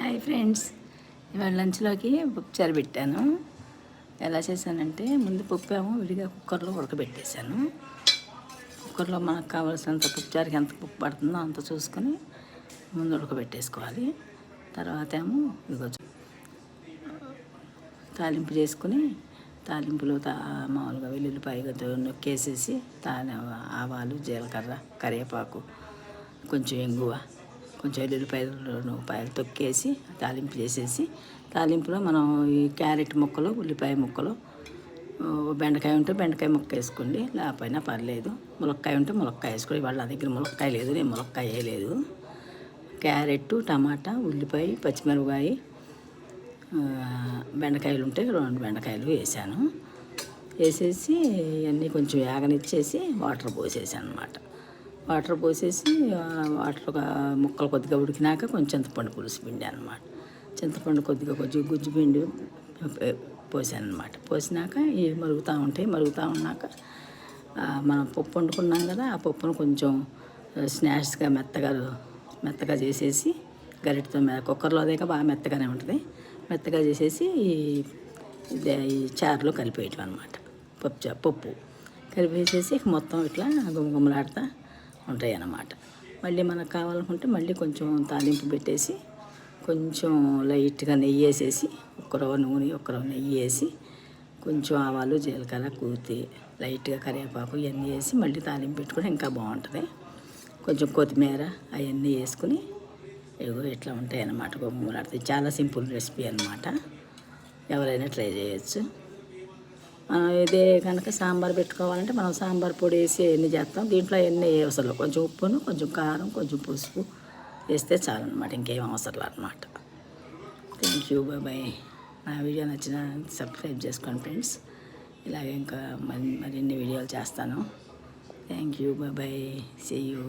Hi friends, ఇవాళ లంచ్లోకి పప్పుచారు పెట్టాను. ఎలా చేశానంటే ముందు పప్పు ఏమో విడిగా కుక్కర్లో ఉడకబెట్టేశాను. కుక్కర్లో మనకు కావాల్సినంత పప్పుచారుకి ఎంత పప్పు పడుతుందో అంత చూసుకొని ముందు ఉడకబెట్టేసుకోవాలి. తర్వాత ఏమో ఇదిగో తాలింపు చేసుకుని తాలింపులో మామూలుగా వెల్లుల్లిపాయతో నొక్కేసేసి ఆవాలు, జీలకర్ర, కరివేపాకు, కొంచెం ఇంగువ, కొంచెం ఉల్లిపాయలు తొక్కేసి తాలింపు చేసేసి తాలింపులో మనం ఈ క్యారెట్ ముక్కలు, ఉల్లిపాయ ముక్కలు, బెండకాయ ఉంటే బెండకాయ ముక్క వేసుకోండి, లేకపోయినా పర్లేదు. ములక్కాయ ఉంటే ములక్కాయ వేసుకోండి. వాళ్ళ దగ్గర ములక్కాయ లేదు, నేను ములక్కాయ వేయలేదు. క్యారెట్, టమాటా, ఉల్లిపాయ, పచ్చిమిరపకాయ, బెండకాయలు ఉంటే 2 బెండకాయలు వేసాను. వేసేసి ఇవన్నీ కొంచెం వేగనిచ్చేసి వాటర్ పోసేసాను అన్నమాట. వాటర్ పోసేసి ముక్కలు కొద్దిగా ఉడికినాక కొంచెం చింతపండు పులుసు పిండి అనమాట. చింతపండు కొద్దిగా గుజ్జు పిండి పోసాను అనమాట. పోసినాక ఇవి మరుగుతూ ఉన్నాక మనం పప్పు వండుకున్నాం కదా, ఆ పప్పును కొంచెం స్నాక్స్గా మెత్తగా చేసేసి గరిటతో కుక్కర్లో అదేక బాగా మెత్తగానే ఉంటుంది. మెత్తగా చేసేసి ఈ చారులో కలిపేయటం అనమాట. పప్పు కలిపేసేసి మొత్తం ఇట్లా గుమగుమలాడుతూ ఉంటాయి అన్నమాట. మళ్ళీ మనకు కావాలనుకుంటే మళ్ళీ కొంచెం తాలింపు పెట్టేసి కొంచెం లైట్గా నెయ్యి వేసేసి ఒక రవ్వ నూనె, ఒక రవ్వ నెయ్యి వేసి కొంచెం ఆవాలు, జీలకర్ర, కూతి, లైట్గా కరివేపాకు ఇవన్నీ వేసి మళ్ళీ తాలింపు పెట్టుకుని ఇంకా బాగుంటుంది. కొంచెం కొత్తిమీర అవన్నీ వేసుకుని ఇగో ఇట్లా ఉంటాయి అన్నమాట. గుమగుమలాడుతాయి. చాలా సింపుల్ రెసిపీ అన్నమాట. ఎవరైనా ట్రై చేయొచ్చు. ఇదే కనుక సాంబార్ పెట్టుకోవాలంటే మనం సాంబార్ పొడి వేసి ఎన్ని చేస్తాం. దీంట్లో ఎన్ని అవసరం, కొంచెం ఉప్పును, కొంచెం కారం, కొంచెం పసుపు వేస్తే చాలన్నమాట. ఇంకేం అవసరం అన్నమాట. Thank you, bye. నా వీడియో నచ్చిన సబ్స్క్రైబ్ చేసుకోండి ఫ్రెండ్స్. ఇలాగే ఇంకా మరిన్ని వీడియోలు చేస్తాను. Thank you, bye. See you.